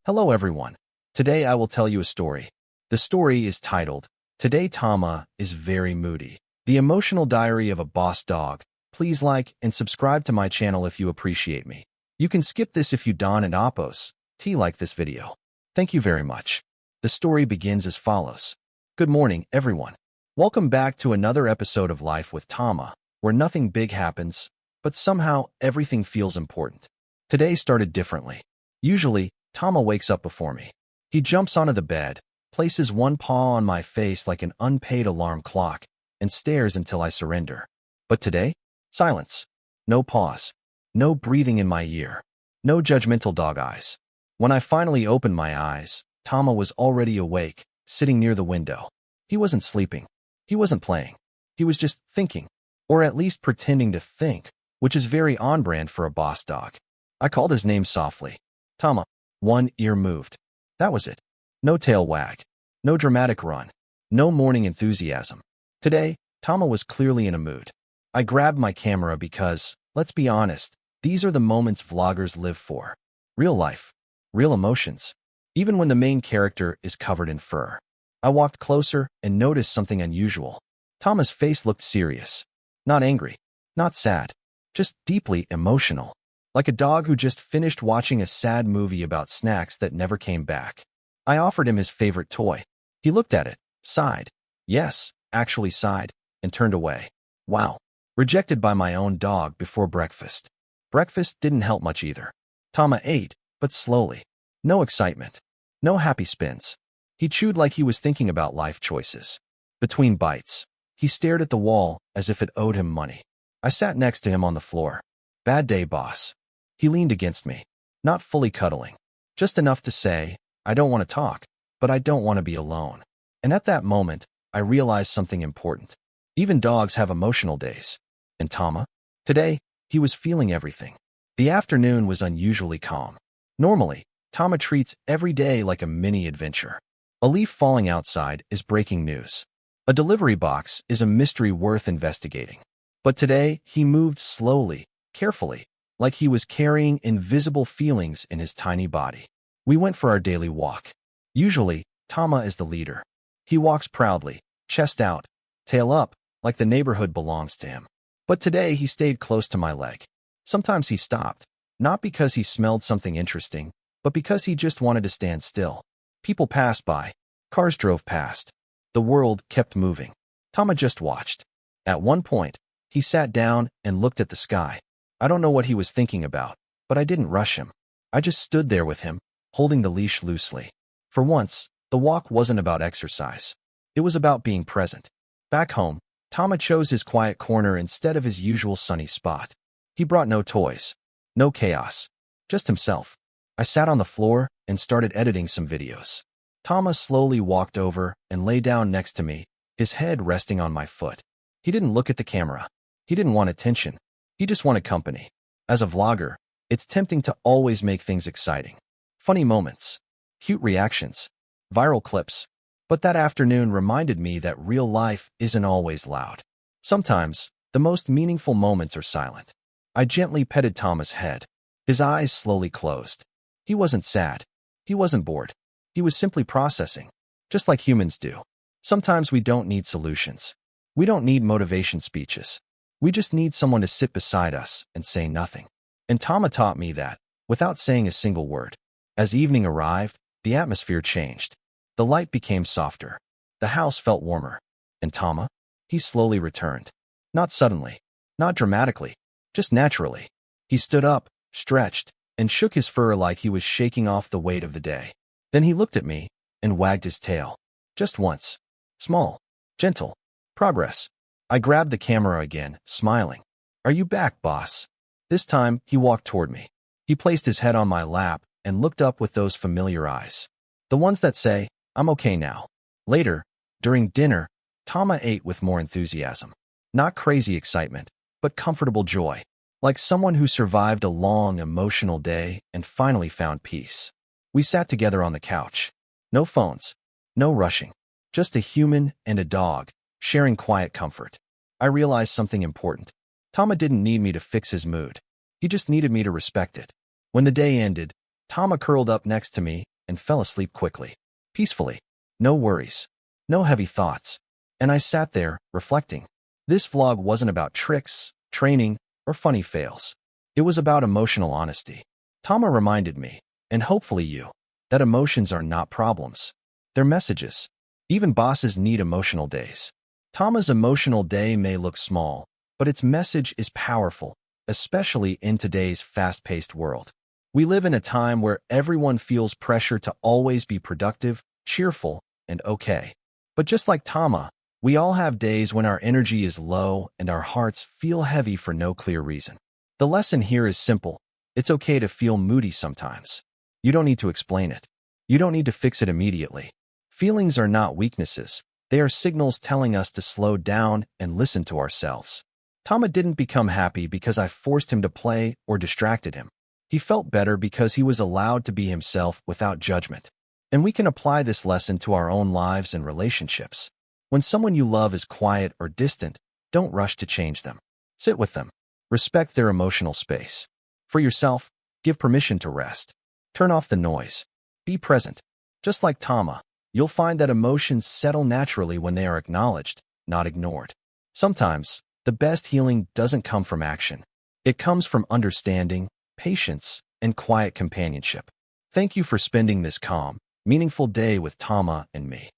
Hello everyone. Today I will tell you a story. The story is titled, Today Tama is Very Moody. The Emotional Diary of a Boss Dog. Please like and subscribe to my channel if you appreciate me. You can skip this if you don't and oppose. Like this video. Thank you very much. The story begins as follows. Good morning, everyone. Welcome back to another episode of Life with Tama, where nothing big happens, but somehow everything feels important. Today started differently. Usually, Tama wakes up before me. He jumps onto the bed, places one paw on my face like an unpaid alarm clock, and stares until I surrender. But today, silence. No pause. No breathing in my ear. No judgmental dog eyes. When I finally opened my eyes, Tama was already awake, sitting near the window. He wasn't sleeping. He wasn't playing. He was just thinking, or at least pretending to think, which is very on-brand for a boss dog. I called his name softly. Tama. One ear moved. That was it. No tail wag. No dramatic run. No morning enthusiasm. Today, Tama was clearly in a mood. I grabbed my camera because, let's be honest, these are the moments vloggers live for. Real life. Real emotions. Even when the main character is covered in fur. I walked closer and noticed something unusual. Tama's face looked serious. Not angry. Not sad. Just deeply emotional. Like a dog who just finished watching a sad movie about snacks that never came back. I offered him his favorite toy. He looked at it, sighed. Yes, actually sighed, and turned away. Wow. Rejected by my own dog before breakfast. Breakfast didn't help much either. Tama ate, but slowly. No excitement. No happy spins. He chewed like he was thinking about life choices. Between bites, he stared at the wall as if it owed him money. I sat next to him on the floor. Bad day, boss. He leaned against me, not fully cuddling. Just enough to say, I don't want to talk, but I don't want to be alone. And at that moment, I realized something important. Even dogs have emotional days. And Tama? Today, he was feeling everything. The afternoon was unusually calm. Normally, Tama treats every day like a mini adventure. A leaf falling outside is breaking news. A delivery box is a mystery worth investigating. But today, he moved slowly, carefully, like he was carrying invisible feelings in his tiny body. We went for our daily walk. Usually, Tama is the leader. He walks proudly, chest out, tail up, like the neighborhood belongs to him. But today he stayed close to my leg. Sometimes he stopped, not because he smelled something interesting, but because he just wanted to stand still. People passed by. Cars drove past. The world kept moving. Tama just watched. At one point, he sat down and looked at the sky. I don't know what he was thinking about, but I didn't rush him. I just stood there with him, holding the leash loosely. For once, the walk wasn't about exercise. It was about being present. Back home, Tama chose his quiet corner instead of his usual sunny spot. He brought no toys, no chaos, just himself. I sat on the floor and started editing some videos. Tama slowly walked over and lay down next to me, his head resting on my foot. He didn't look at the camera. He didn't want attention. He just wanted company. As a vlogger, it's tempting to always make things exciting. Funny moments, cute reactions, viral clips. But that afternoon reminded me that real life isn't always loud. Sometimes, the most meaningful moments are silent. I gently petted Tama's head. His eyes slowly closed. He wasn't sad. He wasn't bored. He was simply processing, just like humans do. Sometimes we don't need solutions. We don't need motivation speeches. We just need someone to sit beside us and say nothing. And Tama taught me that, without saying a single word. As evening arrived, the atmosphere changed. The light became softer. The house felt warmer. And Tama? He slowly returned. Not suddenly. Not dramatically. Just naturally. He stood up, stretched, and shook his fur like he was shaking off the weight of the day. Then he looked at me and wagged his tail. Just once. Small. Gentle. Progress. I grabbed the camera again, smiling. Are you back, boss? This time, he walked toward me. He placed his head on my lap and looked up with those familiar eyes. The ones that say, I'm okay now. Later, during dinner, Tama ate with more enthusiasm. Not crazy excitement, but comfortable joy. Like someone who survived a long, emotional day and finally found peace. We sat together on the couch. No phones. No rushing. Just a human and a dog, sharing quiet comfort. I realized something important. Tama didn't need me to fix his mood. He just needed me to respect it. When the day ended, Tama curled up next to me and fell asleep quickly. Peacefully. No worries. No heavy thoughts. And I sat there, reflecting. This vlog wasn't about tricks, training, or funny fails. It was about emotional honesty. Tama reminded me, and hopefully you, that emotions are not problems. They're messages. Even bosses need emotional days. Tama's emotional day may look small, but its message is powerful, especially in today's fast-paced world. We live in a time where everyone feels pressure to always be productive, cheerful, and okay. But just like Tama, we all have days when our energy is low and our hearts feel heavy for no clear reason. The lesson here is simple. It's okay to feel moody sometimes. You don't need to explain it. You don't need to fix it immediately. Feelings are not weaknesses. They are signals telling us to slow down and listen to ourselves. Tama didn't become happy because I forced him to play or distracted him. He felt better because he was allowed to be himself without judgment. And we can apply this lesson to our own lives and relationships. When someone you love is quiet or distant, don't rush to change them. Sit with them. Respect their emotional space. For yourself, give permission to rest. Turn off the noise. Be present. Just like Tama, you'll find that emotions settle naturally when they are acknowledged, not ignored. Sometimes, the best healing doesn't come from action. It comes from understanding, patience, and quiet companionship. Thank you for spending this calm, meaningful day with Tama and me.